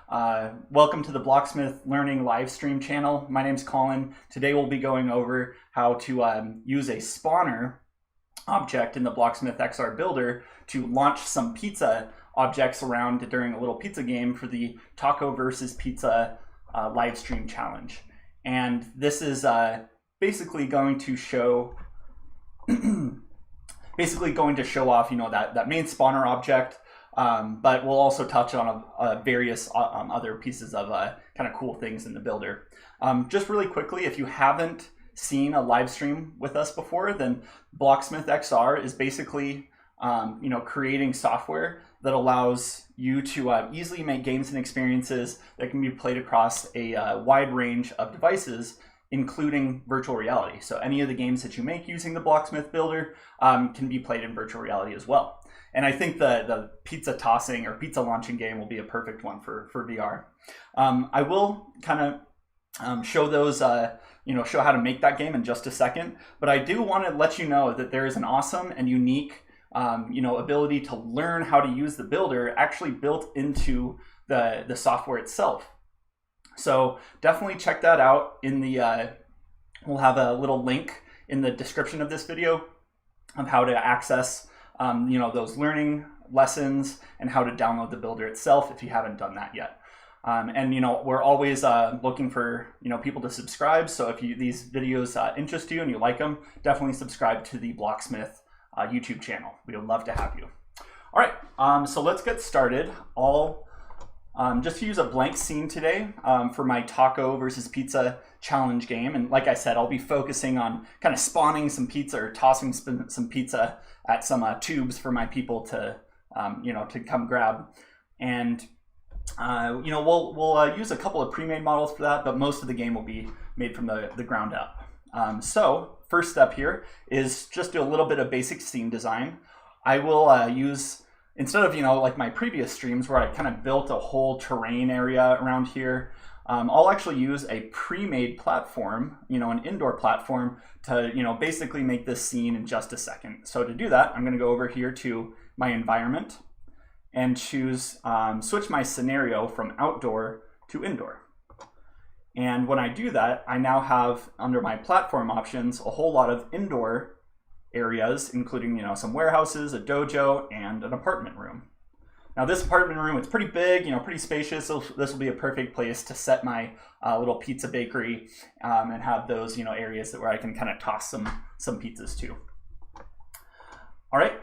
Welcome to the Blocksmith Learning live stream channel. My name's Colin. Today we'll be going over how to use a spawner object in the BlocksmithXR builder to launch some pizza objects around during a little pizza game for the Taco versus Pizza live stream challenge. And this is basically going to show off, that main spawner object. But we'll also touch on various other pieces of kind of cool things in the builder. Just really quickly, if you haven't seen a live stream with us before, then BlocksmithXR is basically creating software that allows you to easily make games and experiences that can be played across a wide range of devices, including virtual reality. So any of the games that you make using the Blocksmith Builder can be played in virtual reality as well. And I think the pizza tossing or pizza launching game will be a perfect one for VR. I will kind of show those, show how to make that game in just a second. But I do want to let you know that there is an awesome and unique, ability to learn how to use the builder actually built into the software itself. So definitely check that out. We'll have a little link in the description of this video of how to access those learning lessons and how to download the builder itself if you haven't done that yet. We're always looking for people to subscribe. So if these videos interest you and you like them, definitely subscribe to the Blocksmith YouTube channel. We would love to have you. All right, so let's get started. Just to use a blank scene today for my taco versus pizza challenge game. And like I said, I'll be focusing on kind of spawning some pizza or tossing some pizza at some tubes for my people to come grab. And we'll use a couple of pre-made models for that, but most of the game will be made from the ground up. So first step here is just do a little bit of basic scene design. I will use, instead of like my previous streams where I kind of built a whole terrain area around here, I'll actually use a pre-made platform, an indoor platform to basically make this scene in just a second. So to do that, I'm going to go over here to my environment and choose switch my scenario from outdoor to indoor. And when I do that, I now have under my platform options a whole lot of indoor areas, including some warehouses, a dojo, and an apartment room. Now this apartment room, it's pretty big, pretty spacious. So this will be a perfect place to set my little pizza bakery and have those areas where I can kind of toss some pizzas to. All right,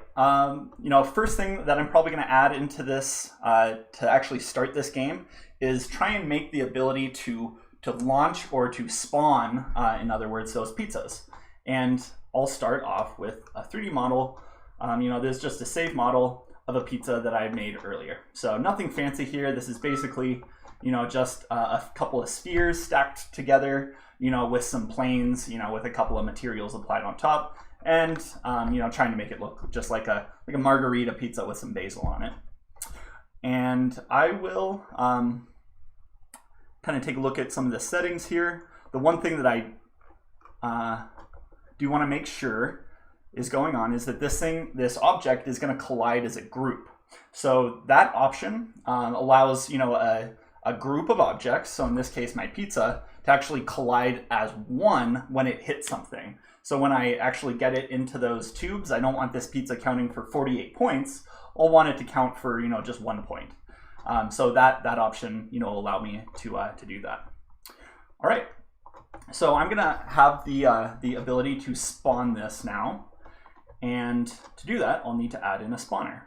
first thing that I'm probably going to add into this to actually start this game is try and make the ability to launch or to spawn, in other words, those pizzas. And I'll start off with a 3D model. This is just a save model of a pizza that I made earlier. So nothing fancy here. This is basically, just a couple of spheres stacked together, with some planes, with a couple of materials applied on top, and trying to make it look just like a margarita pizza with some basil on it. And I will kind of take a look at some of the settings here. The one thing that I do want to make sure is going on is that this object is going to collide as a group. So that option allows a group of objects, so in this case my pizza, to actually collide as one when it hits something. So when I actually get it into those tubes, I don't want this pizza counting for 48 points. I'll want it to count for just 1 point. So that option will allow me to do that. All right. So I'm gonna have the ability to spawn this now. And to do that, I'll need to add in a spawner.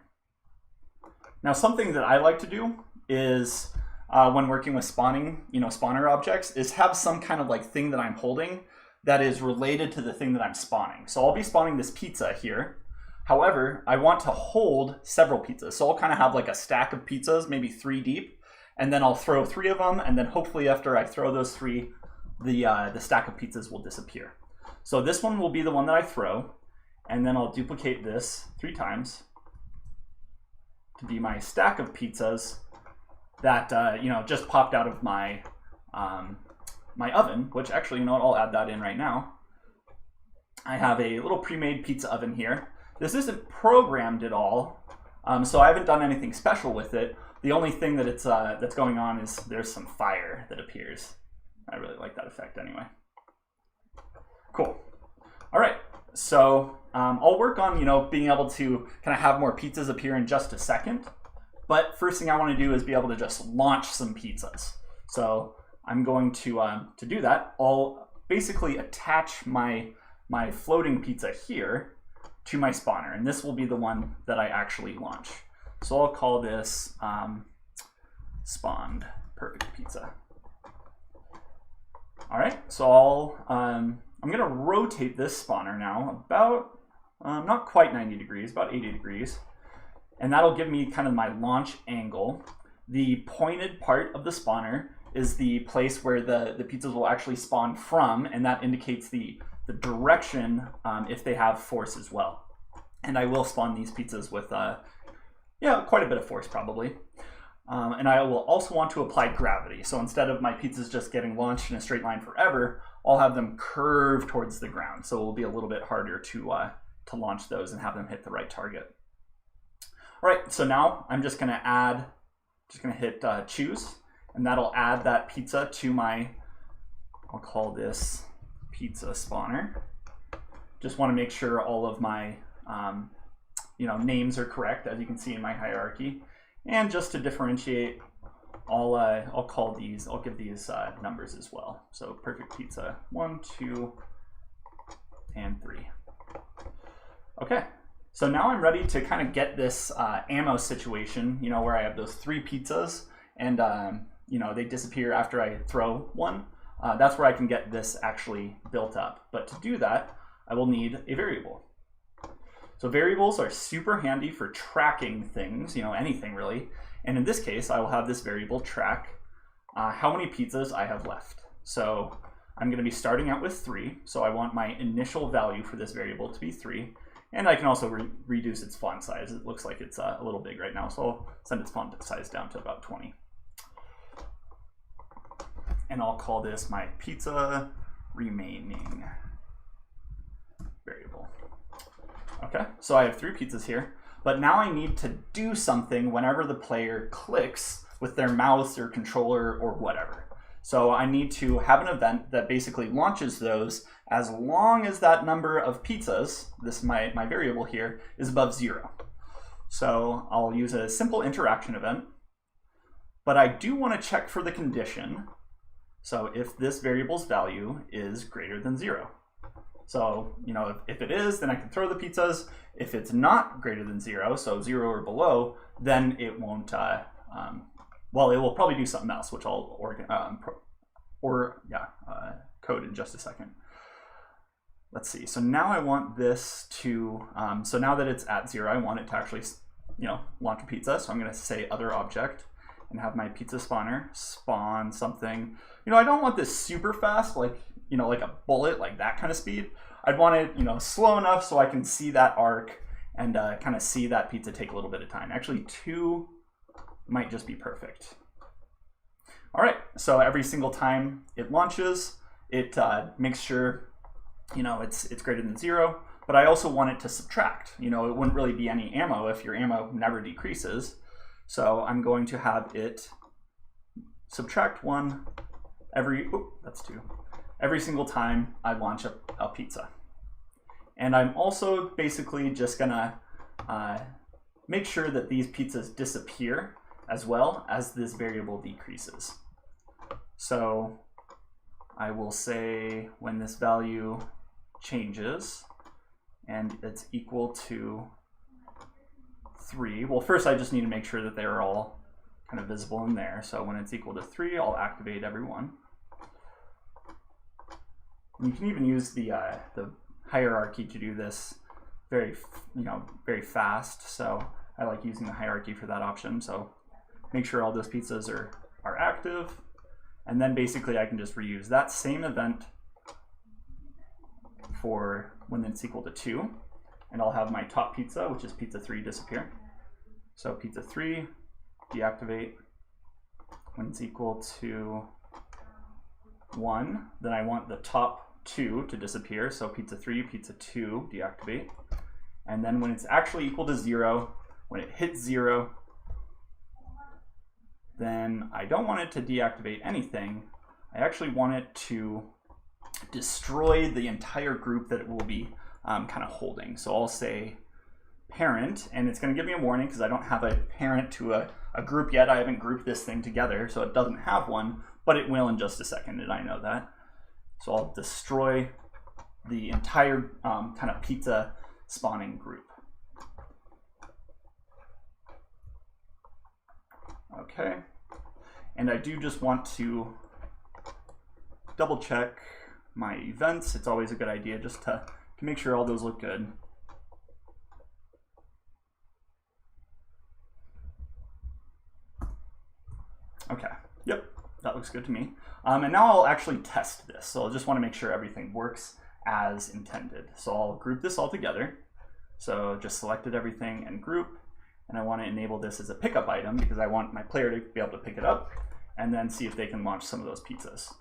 Now, something that I like to do is when working with spawning, spawner objects, is have some kind of thing that I'm holding that is related to the thing that I'm spawning. So I'll be spawning this pizza here. However, I want to hold several pizzas. So I'll kind of have a stack of pizzas, maybe 3 deep, and then I'll throw 3 of them. And then hopefully after I throw those 3, the stack of pizzas will disappear. So this one will be the one that I throw. And then I'll duplicate this 3 times to be my stack of pizzas that just popped out of my my oven. Which actually, I'll add that in right now. I have a little pre-made pizza oven here. This isn't programmed at all, so I haven't done anything special with it. The only thing that it's that's going on is there's some fire that appears. I really like that effect anyway. Cool. All right, so I'll work on being able to kind of have more pizzas appear in just a second. But first thing I want to do is be able to just launch some pizzas. So I'm going to do that. I'll basically attach my floating pizza here to my spawner, and this will be the one that I actually launch. So I'll call this spawned perfect pizza. All right, so I'm going to rotate this spawner now about not quite 90 degrees, about 80 degrees. And that'll give me kind of my launch angle. The pointed part of the spawner is the place where the pizzas will actually spawn from, and that indicates the direction if they have force as well. And I will spawn these pizzas with quite a bit of force probably. And I will also want to apply gravity. So instead of my pizzas just getting launched in a straight line forever, I'll have them curve towards the ground. So it will be a little bit harder to launch those and have them hit the right target. All right, so now I'm just gonna hit choose, and that'll add that pizza to my, I'll call this pizza spawner. Just wanna make sure all of my names are correct, as you can see in my hierarchy. And just to differentiate, I'll give these numbers as well. So perfect pizza 1, 2, and 3. Okay. So now I'm ready to kind of get this ammo situation, where I have those 3 pizzas and, they disappear after I throw one. That's where I can get this actually built up. But to do that, I will need a variable. So variables are super handy for tracking things, anything really. And in this case, I will have this variable track how many pizzas I have left. So I'm going to be starting out with 3. So I want my initial value for this variable to be 3. And I can also reduce its font size. It looks like it's a little big right now, so I'll send its font size down to about 20. And I'll call this my pizza remaining variable. Okay, so I have 3 pizzas here, but now I need to do something whenever the player clicks with their mouse or controller or whatever. So I need to have an event that basically launches those as long as that number of pizzas, my variable here, is above 0. So I'll use a simple interaction event, but I do want to check for the condition. So if this variable's value is greater than 0. So, if it is, then I can throw the pizzas. If it's not greater than 0, so 0 or below, then it won't, well, it will probably do something else, which I'll code in just a second. Let's see. So now I want this to, so now that it's at 0, I want it to actually, launch a pizza. So I'm going to say other object and have my pizza spawner spawn something. I don't want this super fast, like a bullet, like that kind of speed. I'd want it, slow enough so I can see that arc and kind of see that pizza take a little bit of time. Actually, 2 might just be perfect. All right, so every single time it launches, it makes sure, it's greater than 0, but I also want it to subtract. It wouldn't really be any ammo if your ammo never decreases. So I'm going to have it subtract 1 that's 2. Every single time I launch a pizza. And I'm also basically just gonna make sure that these pizzas disappear as well as this variable decreases. So I will say when this value changes and it's equal to 3, well, first I just need to make sure that they're all kind of visible in there. So when it's equal to 3, I'll activate everyone. You can even use the hierarchy to do this very fast. So I like using the hierarchy for that option. So make sure all those pizzas are active, and then basically I can just reuse that same event for when it's equal to 2, and I'll have my top pizza, which is pizza 3, disappear. So pizza 3 deactivate when it's equal to 1. Then I want the top 2 to disappear, so pizza 3, pizza 2 deactivate. And then when it's actually equal to 0, when it hits 0, then I don't want it to deactivate anything. I actually want it to destroy the entire group that it will be kind of holding. So I'll say parent, and it's going to give me a warning because I don't have a parent to a group yet. I haven't grouped this thing together, so it doesn't have one, but it will in just a second, and I know that. So I'll destroy the entire kind of pizza spawning group. Okay, and I do just want to double check my events. It's always a good idea just to make sure all those look good. Okay, yep, that looks good to me. And now I'll actually test this. So I just want to make sure everything works as intended. So I'll group this all together. So just selected everything and group. And I want to enable this as a pickup item because I want my player to be able to pick it up and then see if they can launch some of those pizzas.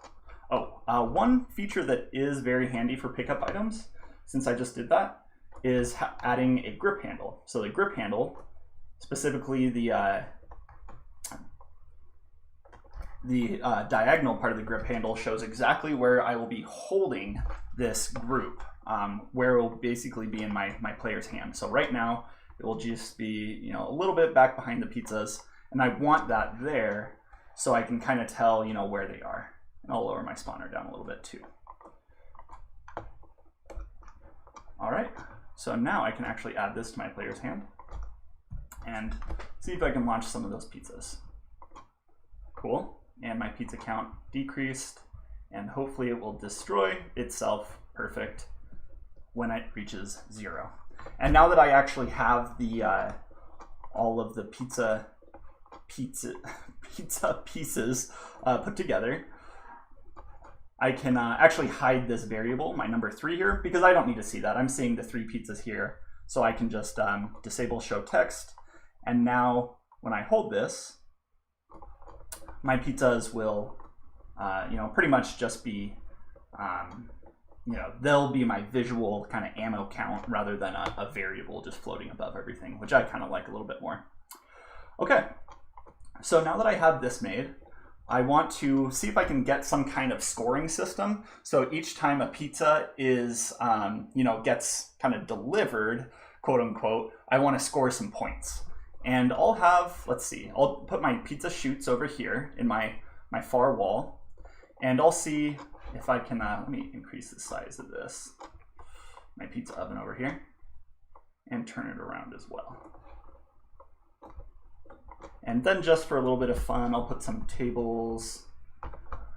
Oh, one feature that is very handy for pickup items, since I just did that, is adding a grip handle. So the grip handle, specifically the diagonal part of the grip handle, shows exactly where I will be holding this group, where it will basically be in my player's hand. So right now, it will just be, you know, a little bit back behind the pizzas, and I want that there so I can kind of tell, you know, where they are. And I'll lower my spawner down a little bit too. All right, so now I can actually add this to my player's hand and see if I can launch some of those pizzas. Cool, and my pizza count decreased, and hopefully it will destroy itself, perfect, when it reaches 0. And now that I actually have the all of the pizza pieces put together, I can actually hide this variable, my number 3 here, because I don't need to see that. I'm seeing the 3 pizzas here, so I can just disable show text. And now when I hold this, my pizzas will, you know, pretty much just be, you know, they'll be my visual kind of ammo count rather than a variable just floating above everything, which I kind of like a little bit more. Okay, so now that I have this made, I want to see if I can get some kind of scoring system. So each time a pizza is, you know, gets kind of delivered, quote unquote, I want to score some points. And I'll have, let's see, I'll put my pizza chutes over here in my far wall, and I'll see if I can, let me increase the size of this, my pizza oven over here, and turn it around as well. And then just for a little bit of fun, I'll put some tables.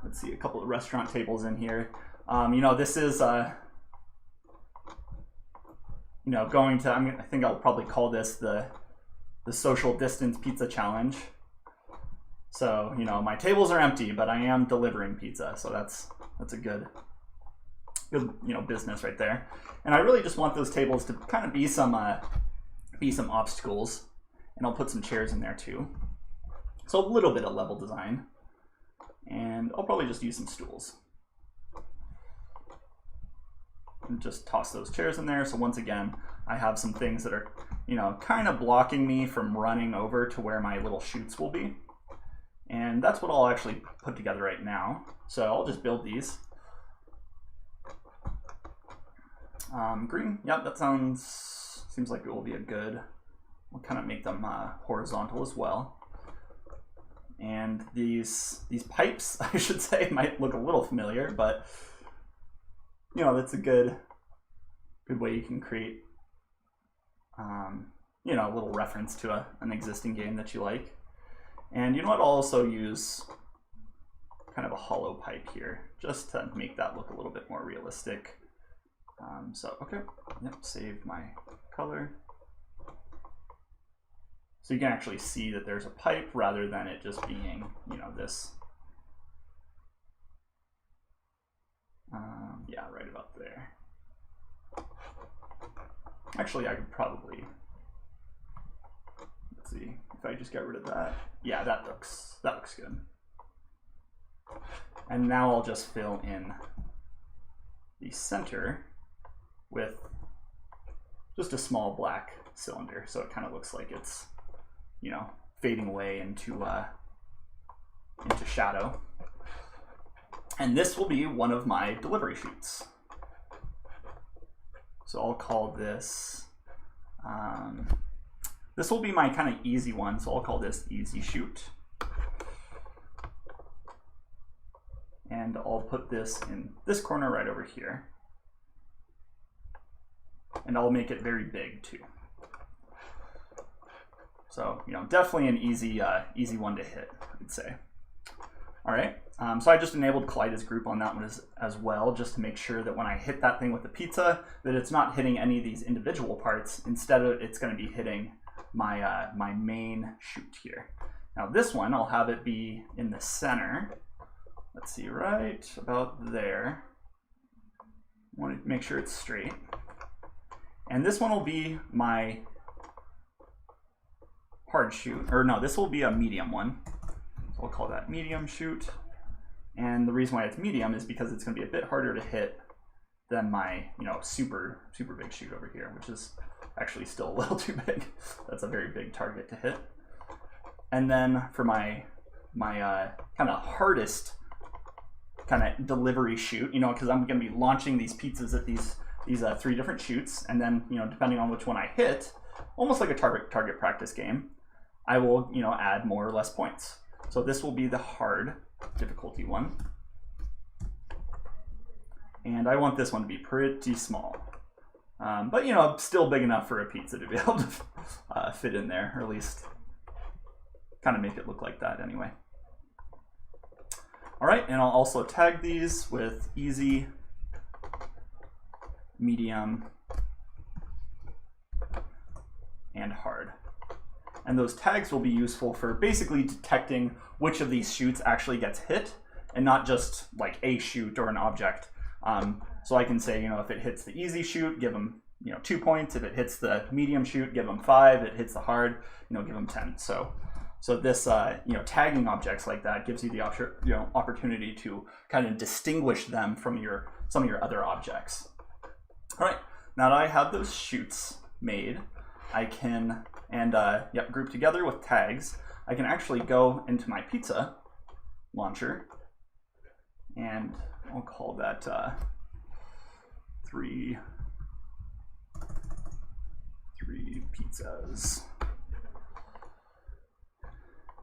Let's see, a couple of restaurant tables in here. You know, this is, you know, going to, I think I'll probably call this the social distance pizza challenge. So, you know, my tables are empty, but I am delivering pizza. So that's a good, you know, business right there. And I really just want those tables to kind of be some obstacles. And I'll put some chairs in there too. So a little bit of level design. And I'll probably just use some stools. And just toss those chairs in there. So once again, I have some things that are, you know, kind of blocking me from running over to where my little chutes will be. And that's what I'll actually put together right now. So I'll just build these. Green, yep, that seems like it will be a good. We'll kind of make them horizontal as well. And these pipes, I should say, might look a little familiar, but you know, that's a good way you can create, you know, a little reference to an existing game that you like. And you know what? I'll also use kind of a hollow pipe here, just to make that look a little bit more realistic. So, okay, yep, save my color. So you can actually see that there's a pipe rather than it just being, you know, this. Yeah, right about there. Actually, I could probably, let's see, if I just get rid of that. Yeah, that looks good. And now I'll just fill in the center with just a small black cylinder, so it kind of looks like it's, you know, fading away into into shadow. And this will be one of my delivery shoots. So I'll call this, this will be my kind of easy one. So I'll call this easy shoot. And I'll put this in this corner right over here. And I'll make it very big too. So, you know, definitely an easy, easy one to hit, I'd say. All right, so I just enabled collide as group on that one as well, just to make sure that when I hit that thing with the pizza, that it's not hitting any of these individual parts. Instead of it's going to be hitting my, my main shoot here. Now this one, I'll have it be in the center. Let's see, right about there. I want to make sure it's straight. And this one will be my hard shoot, or no, this will be a medium one. So I'll call that medium shoot. And the reason why it's medium is because it's going to be a bit harder to hit than my, you know, super big shoot over here, which is actually still a little too big. That's a very big target to hit. And then for my kind of hardest kind of delivery shoot, you know, because I'm going to be launching these pizzas at these 3 different shoots, and then, you know, depending on which one I hit, almost like a target practice game, I will, you know, add more or less points. So this will be the hard difficulty one. And I want this one to be pretty small. But, you know, still big enough for a pizza to be able to fit in there, or at least kind of make it look like that anyway. All right, and I'll also tag these with easy, medium, and hard. And those tags will be useful for basically detecting which of these shoots actually gets hit, and not just like a shoot or an object. So I can say, you know, if it hits the easy shoot, give them, you know, 2 points. If it hits the medium shoot, give them 5. If it hits the hard, you know, give them 10. So this, you know, tagging objects like that gives you the opportunity to kind of distinguish them from some of your other objects. All right, now that I have those shoots made, I can, and group together with tags, I can actually go into my pizza launcher, and I'll call that 3 pizzas.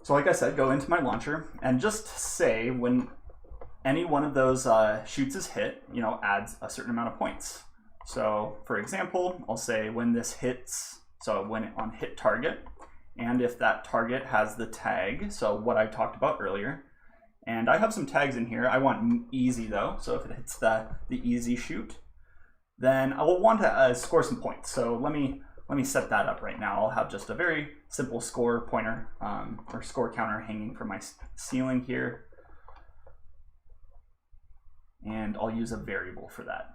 So like I said, go into my launcher and just say when any one of those shoots is hit, you know, adds a certain amount of points. So for example, I'll say when this hits, so when on hit target, and if that target has the tag, so what I talked about earlier, and I have some tags in here. I want easy though, so if it hits the easy shoot, then I will want to score some points. So let me set that up right now. I'll have just a very simple score pointer or score counter hanging from my ceiling here, and I'll use a variable for that.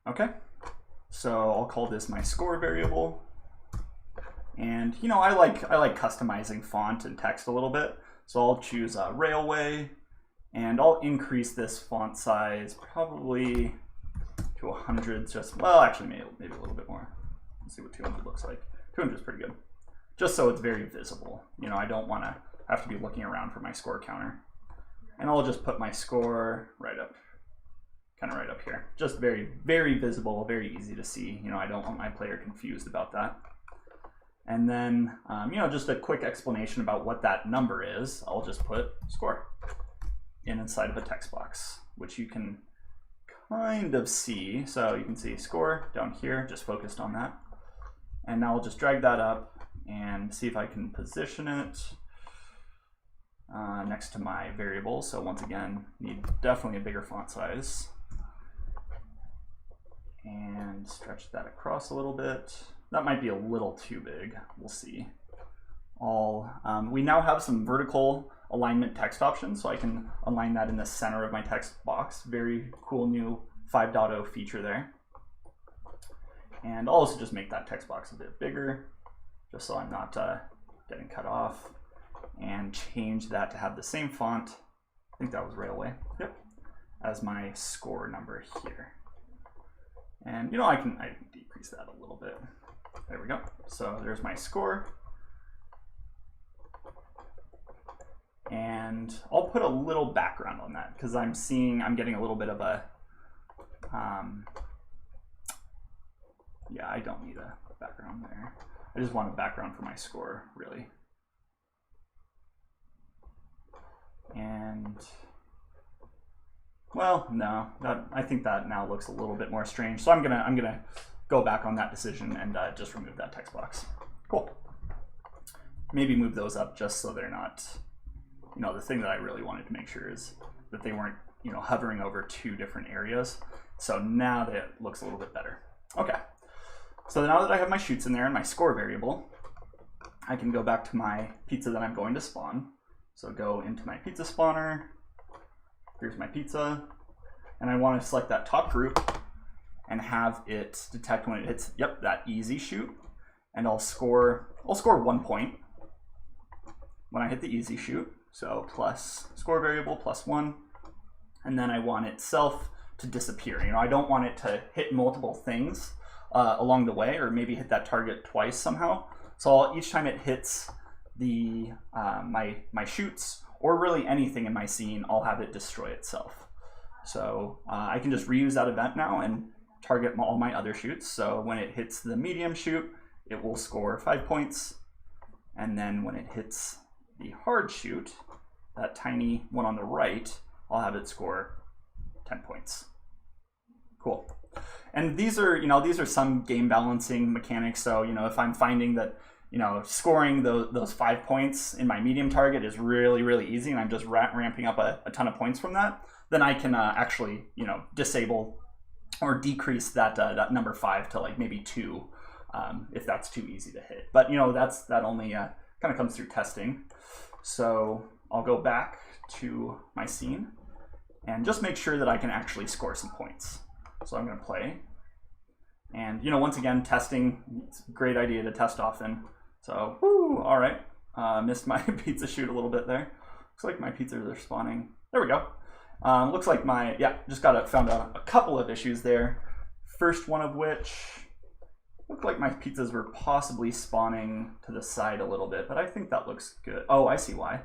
Okay, so I'll call this my score variable. And you know, I like customizing font and text a little bit, so I'll choose Railway, and I'll increase this font size probably to 100. Just, well, actually maybe a little bit more. Let's see what 200 looks like. 200 is pretty good, just so it's very visible. You know, I don't want to have to be looking around for my score counter, and I'll just put my score right up. Kind of right up here. Just very, very visible, very easy to see. You know, I don't want my player confused about that. And then, you know, just a quick explanation about what that number is. I'll just put score inside of a text box, which you can kind of see. So you can see score down here, just focused on that. And now I'll just drag that up and see if I can position it next to my variable. So once again, need definitely a bigger font size. And stretch that across a little bit. That might be a little too big. We'll see. We now have some vertical alignment text options, so I can align that in the center of my text box. Very cool new 5.0 feature there. And I'll also just make that text box a bit bigger, just so I'm not getting cut off. And change that to have the same font. I think that was Railway. Yep. As my score number here. And you know, I can decrease that a little bit. There we go. So there's my score. And I'll put a little background on that because I'm getting a little bit of a, yeah, I don't need a background there. I just want a background for my score, really. And, well, no, I think that now looks a little bit more strange. So I'm gonna go back on that decision and just remove that text box. Cool. Maybe move those up just so they're not, you know, the thing that I really wanted to make sure is that they weren't, you know, hovering over two different areas. So now that looks a little bit better. Okay. So now that I have my shoots in there and my score variable, I can go back to my pizza that I'm going to spawn. So go into my pizza spawner. Here's my pizza. And I want to select that top group and have it detect when it hits, yep, that easy shoot. And I'll score 1 point when I hit the easy shoot. So plus score variable plus 1. And then I want itself to disappear. You know, I don't want it to hit multiple things along the way, or maybe hit that target twice somehow. So each time it hits the my shoots, or really anything in my scene, I'll have it destroy itself. So I can just reuse that event now and target all my other shoots. So when it hits the medium shoot, it will score 5 points. And then when it hits the hard shoot, that tiny one on the right, I'll have it score 10 points. Cool. And these are, you know, these are some game balancing mechanics. So, you know, if I'm finding that, you know, scoring those 5 points in my medium target is really, really easy, and I'm just ramping up a ton of points from that, then I can actually, you know, disable or decrease that that number 5 to like maybe 2 if that's too easy to hit. But, you know, that only kind of comes through testing. So I'll go back to my scene and just make sure that I can actually score some points. So I'm going to play. And, you know, once again, testing, it's a great idea to test often. So, whoo, all right. Missed my pizza shoot a little bit there. Looks like my pizzas are spawning. There we go. Looks like my, yeah, just found a couple of issues there. First one of which, looked like my pizzas were possibly spawning to the side a little bit, but I think that looks good. Oh, I see why.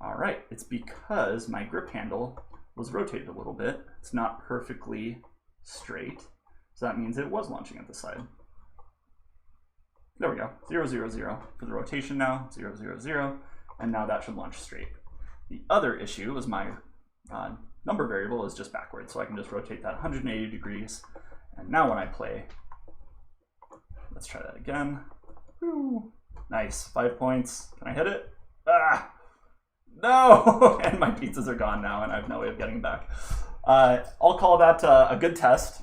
All right, it's because my grip handle was rotated a little bit. It's not perfectly straight, so that means it was launching at the side. There we go, 0, 0, 0 for the rotation now, 0, 0, 0, and now that should launch straight. The other issue is my number variable is just backwards, so I can just rotate that 180 degrees, and now when I play, let's try that again. Woo. Nice, 5 points. Can I hit it? Ah! No! And my pizzas are gone now, and I have no way of getting them back. I'll call that a good test.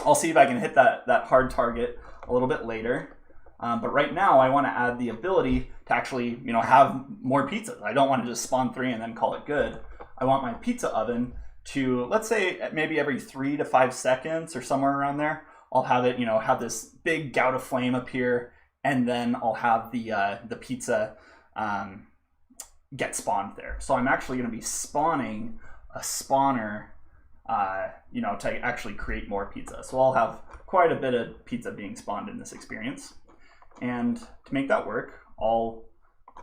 I'll see if I can hit that hard target a little bit later. But right now, I want to add the ability to actually, you know, have more pizzas. I don't want to just spawn 3 and then call it good. I want my pizza oven to, let's say, maybe every 3 to 5 seconds or somewhere around there, I'll have it, you know, have this big gout of flame appear, and then I'll have the pizza get spawned there. So I'm actually going to be spawning a spawner, you know, to actually create more pizza. So I'll have quite a bit of pizza being spawned in this experience. And to make that work, I'll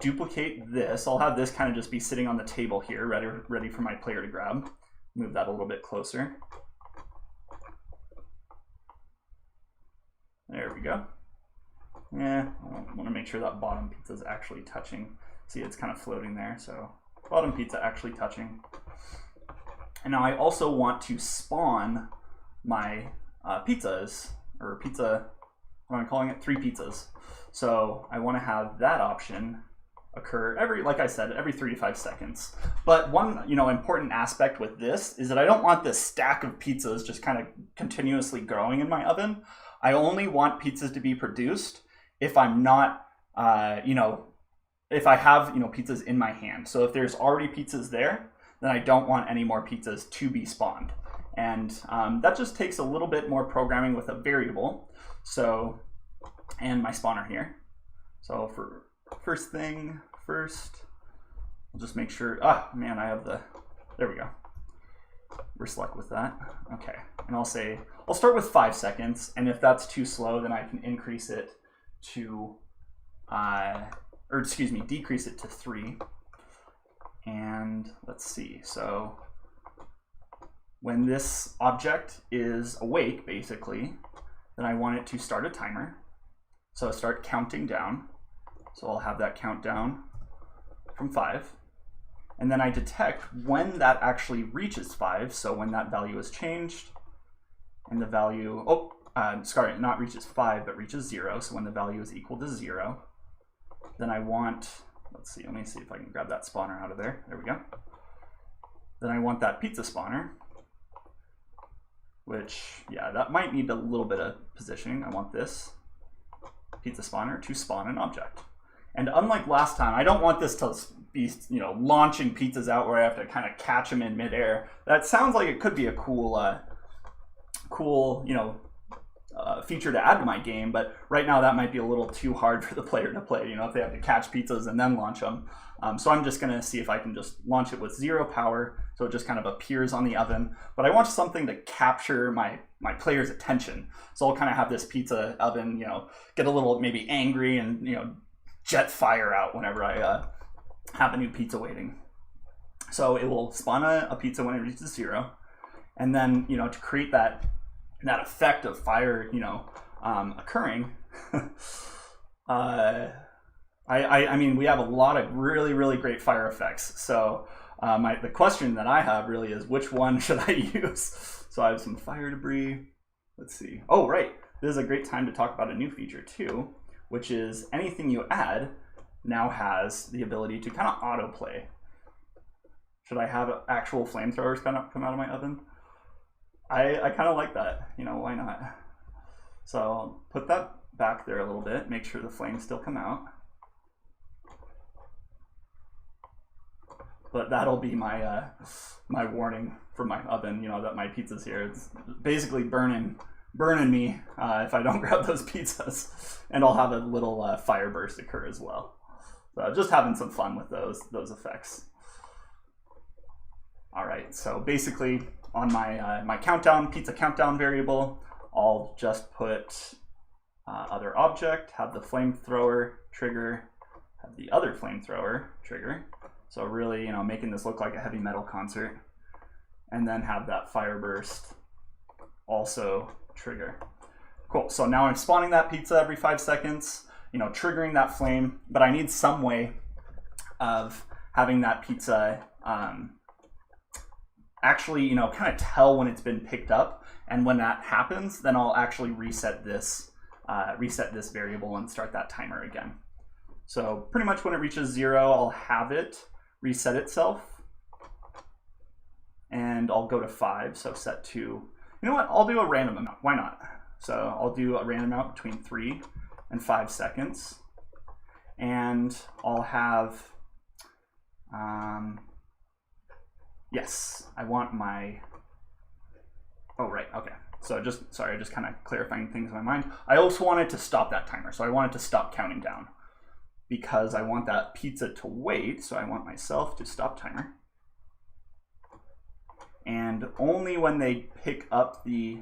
duplicate this. I'll have this kind of just be sitting on the table here, ready for my player to grab. Move that a little bit closer. There we go. Yeah, I want to make sure that bottom pizza is actually touching. See, it's kind of floating there, so bottom pizza actually touching. And now I also want to spawn my pizzas, or pizza, what am I calling it? 3 pizzas. So I want to have that option occur every, like I said, every 3 to 5 seconds. But one, you know, important aspect with this is that I don't want this stack of pizzas just kind of continuously growing in my oven. I only want pizzas to be produced if I'm not, you know, if I have, you know, pizzas in my hand. So if there's already pizzas there, then I don't want any more pizzas to be spawned. And that just takes a little bit more programming with a variable. So, and my spawner here. So for first thing first, I'll just make sure, man, I have the, there we go. we're select with that. Okay, and I'll start with 5 seconds, and if that's too slow, then I can increase it to, or excuse me, decrease it to 3. And let's see, so when this object is awake, basically, then I want it to start a timer. So start counting down. So I'll have that count down from 5. And then I detect when that actually reaches 5. So when that value is changed and the value, sorry, not reaches 5, but reaches 0. So when the value is equal to 0, then I want, let's see, let me see if I can grab that spawner out of there. There we go. Then I want that pizza spawner, which, yeah, that might need a little bit of positioning. I want this pizza spawner to spawn an object. And unlike last time, I don't want this to be, launching pizzas out where I have to kind of catch them in midair. That sounds like it could be a cool, feature to add to my game, but right now that might be a little too hard for the player to play, if they have to catch pizzas and then launch them. So I'm just gonna see if I can just launch it with 0 power, so it just kind of appears on the oven. But I want something to capture my player's attention. So I'll kind of have this pizza oven, get a little maybe angry and, jet fire out whenever I have a new pizza waiting. So it will spawn a pizza when it reaches 0. And then, to create that effect of fire, occurring, I mean, we have a lot of really, really great fire effects. So the question that I have really is, which one should I use? So I have some fire debris. Let's see. Oh, right. This is a great time to talk about a new feature too, which is anything you add now has the ability to kind of autoplay. Should I have actual flamethrowers come out of my oven? I kind of like that, why not? So I'll put that back there a little bit, make sure the flames still come out. But that'll be my my warning for my oven, that my pizza's here. It's basically burning me if I don't grab those pizzas. And I'll have a little fire burst occur as well. So just having some fun with those effects. All right, so basically on my my pizza countdown variable, I'll just put other object, have the flamethrower trigger, have the other flamethrower trigger. So really, making this look like a heavy metal concert, and then have that fire burst also trigger. Cool. So now I'm spawning that pizza every 5 seconds, triggering that flame, but I need some way of having that pizza actually, kind of tell when it's been picked up. And when that happens, then I'll actually reset this variable and start that timer again. So pretty much when it reaches 0, I'll have it reset itself. And I'll go to 5, so set to, you know what, I'll do a random amount, why not? So I'll do a random amount between 3 and 5 seconds. And I'll have, yes, I want my, oh, right, okay. So just kind of clarifying things in my mind. I also wanted to stop that timer. So I wanted to stop counting down because I want that pizza to wait. So I want myself to stop timer. And only when they pick up the,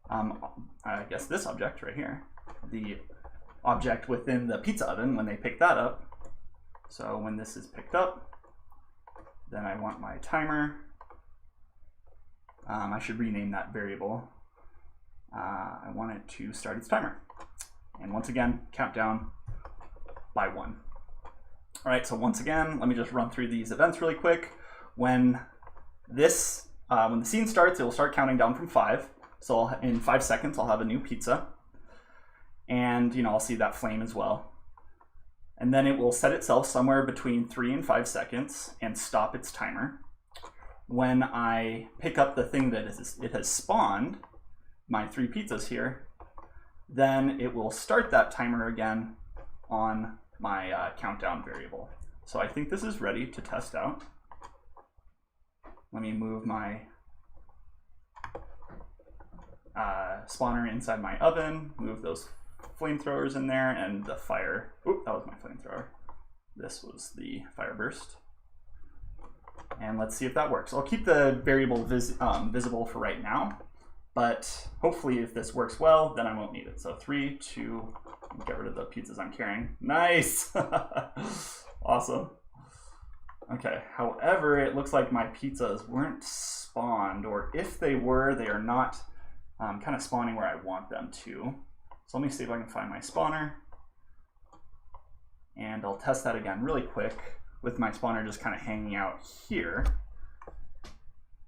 I guess this object right here, the object within the pizza oven, when they pick that up. So when this is picked up, then I want my timer. I should rename that variable. I want it to start its timer. And once again, count down by 1. All right, so once again, let me just run through these events really quick. When the scene starts, it will start counting down from 5. So in 5 seconds, I'll have a new pizza. And I'll see that flame as well. And then it will set itself somewhere between 3 and 5 seconds and stop its timer. When I pick up the thing that it has spawned, my 3 pizzas here, then it will start that timer again on my countdown variable. So I think this is ready to test out. Let me move my spawner inside my oven, move those flamethrowers in there, and the fire. Oop, that was my flamethrower. This was the fire burst. And let's see if that works. I'll keep the variable visible for right now, but hopefully if this works well, then I won't need it. So 3, 2, get rid of the pizzas I'm carrying. Nice. Awesome. Okay, however, it looks like my pizzas weren't spawned, or if they were, they are not kind of spawning where I want them to. So let me see if I can find my spawner. And I'll test that again really quick with my spawner just kind of hanging out here,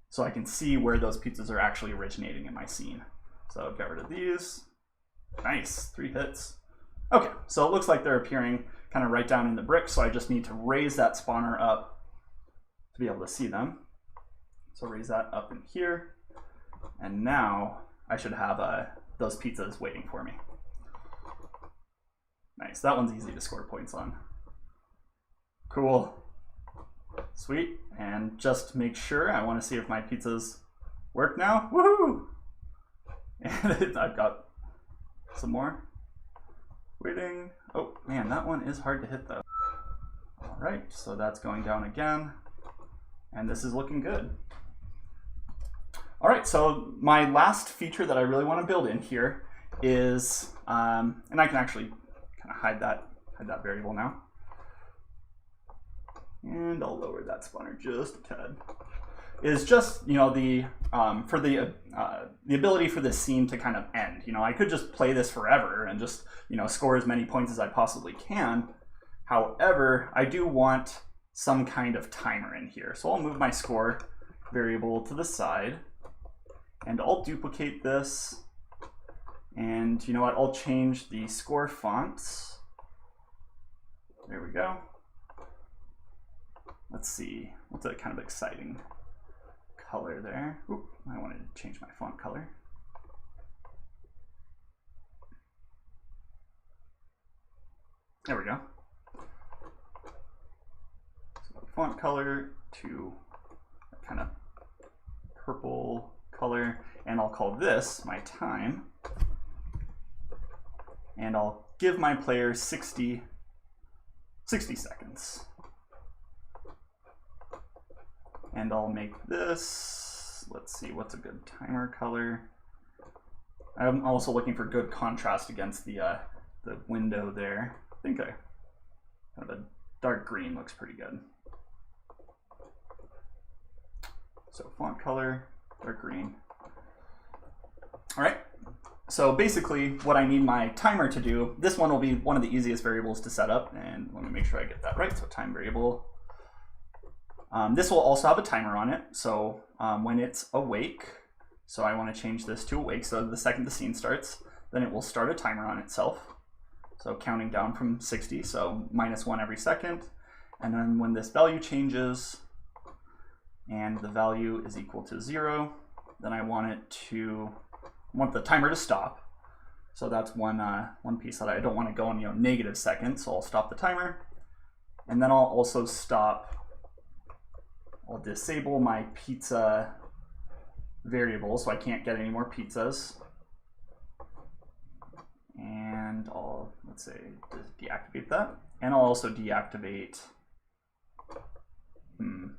so I can see where those pizzas are actually originating in my scene. So get rid of these. Nice, 3 hits. Okay, so it looks like they're appearing kind of right down in the brick, so I just need to raise that spawner up to be able to see them. So raise that up in here, and now I should have those pizzas waiting for me. Nice, that one's easy to score points on. Cool. Sweet, and just make sure, I want to see if my pizzas work now. Woohoo! And I've got some more waiting. Oh man, that one is hard to hit though. All right, so that's going down again, and this is looking good. All right, so my last feature that I really want to build in here is, and I can actually kind of hide that variable now. And I'll lower that spawner just a tad. Is just, you know, for the ability for this scene to kind of end. You know, I could just play this forever and just, you know, score as many points as I possibly can. However, I do want some kind of timer in here. So I'll move my score variable to the side, and I'll duplicate this. And you know what? I'll change the score fonts. There we go. Let's see, what's a kind of exciting color there? Oop, I wanted to change my font color. There we go. So font color to a kind of purple color, and I'll call this my time. And I'll give my player 60 seconds. And I'll make this, let's see, what's a good timer color? I'm also looking for good contrast against the window there. I think kind of a dark green looks pretty good. So font color, dark green. All right, so basically what I need my timer to do, this one will be one of the easiest variables to set up, and let me make sure I get that right. So time variable. This will also have a timer on it, so when it's awake, so I want to change this to awake, so the second the scene starts, then it will start a timer on itself. So counting down from 60, so -1 every second. And then when this value changes and the value is equal to 0, then I want the timer to stop. So that's one piece that I don't want to go in, you know, negative seconds, so I'll stop the timer. And then I'll also I'll disable my pizza variable so I can't get any more pizzas. And I'll, let's say, deactivate that. And I'll also deactivate, you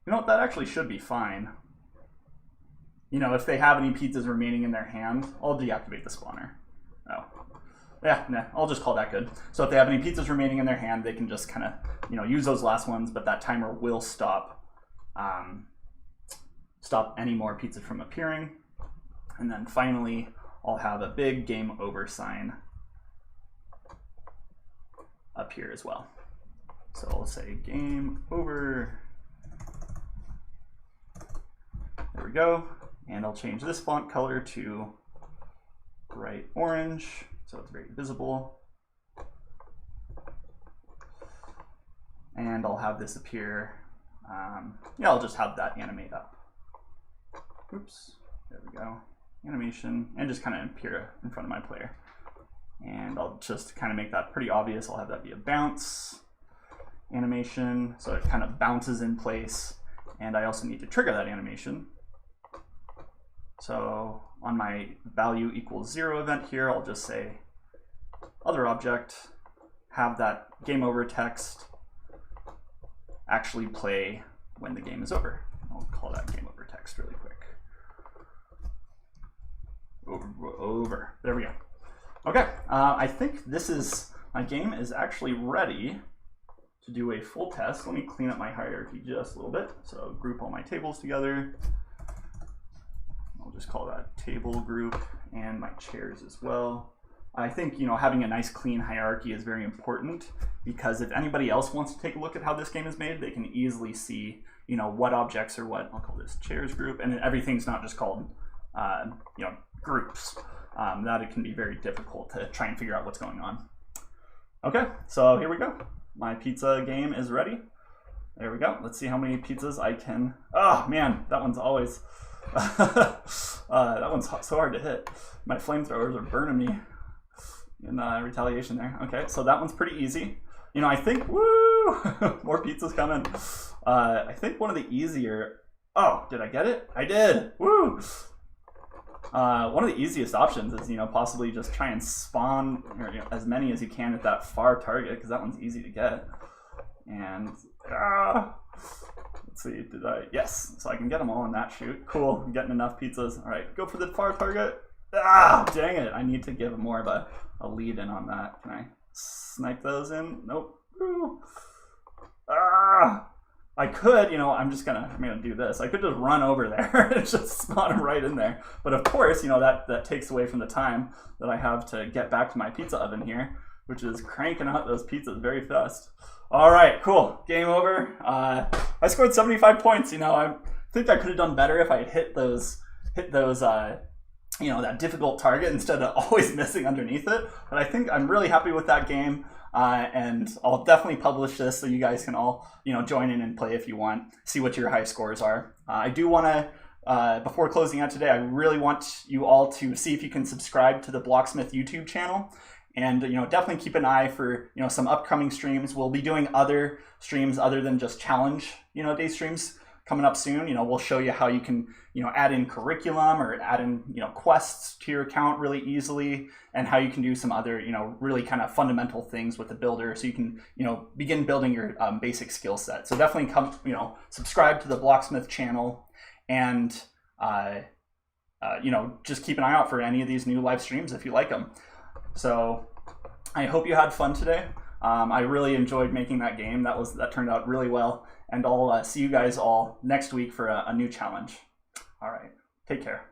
know what, that actually should be fine. You know, if they have any pizzas remaining in their hand, I'll deactivate the spawner. Oh. Yeah, nah, I'll just call that good. So if they have any pizzas remaining in their hand, they can just kind of, you know, use those last ones, but that timer will stop any more pizzas from appearing. And then finally, I'll have a big game over sign up here as well. So I'll say game over. There we go. And I'll change this font color to bright orange, so it's very visible. And I'll have this appear, yeah, I'll just have that animate up. Oops, there we go. Animation, and just kind of appear in front of my player. And I'll just kind of make that pretty obvious. I'll have that be a bounce animation, so it kind of bounces in place. And I also need to trigger that animation. So on my value equals 0 event here, I'll just say other object, have that game over text actually play when the game is over. I'll call that game over text really quick. Over. There we go. Okay, I think my game is actually ready to do a full test. Let me clean up my hierarchy just a little bit. So group all my tables together. I'll just call that table group, and my chairs as well. I think, you know, having a nice clean hierarchy is very important, because if anybody else wants to take a look at how this game is made, they can easily see, you know, what objects are what. I'll call this chairs group, and everything's not just called, you know, groups. That it can be very difficult to try and figure out what's going on. Okay, so here we go. My pizza game is ready. There we go. Let's see how many pizzas I can. Oh man, that one's always that one's so hard to hit. My flamethrowers are burning me in retaliation there. Okay, so that one's pretty easy. You know, I think, woo, more pizzas coming. I think one of the easier. Oh, did I get it? I did. Woo. One of the easiest options is, you know, possibly just try and spawn, or, you know, as many as you can at that far target, because that one's easy to get. And let's see, yes, so I can get them all in that shoot. Cool, I'm getting enough pizzas. All right, go for the far target. Dang it, I need to give more of a lead in on that. Can I snipe those in? Nope. I could, you know, I'm gonna do this. I could just run over there and just spawn them right in there. But of course, you know, that takes away from the time that I have to get back to my pizza oven here, which is cranking out those pizzas very fast. All right, cool, game over. I scored 75 points. You know, I think I could have done better if I had hit those, you know, that difficult target instead of always missing underneath it. But I think I'm really happy with that game. And I'll definitely publish this so you guys can all, you know, join in and play if you want, see what your high scores are. I do want to, before closing out today, I really want you all to see if you can subscribe to the Blocksmith YouTube channel. And, you know, definitely keep an eye for, you know, some upcoming streams. We'll be doing other streams other than just challenge, you know, day streams coming up soon. You know, we'll show you how you can, you know, add in curriculum or add in, you know, quests to your account really easily, and how you can do some other, you know, really kind of fundamental things with the builder, so you can, you know, begin building your basic skill set. So definitely come, you know, subscribe to the Blocksmith channel, and you know, just keep an eye out for any of these new live streams if you like them. So I hope you had fun today. I really enjoyed making that game. That turned out really well. And I'll see you guys all next week for a new challenge. All right, take care.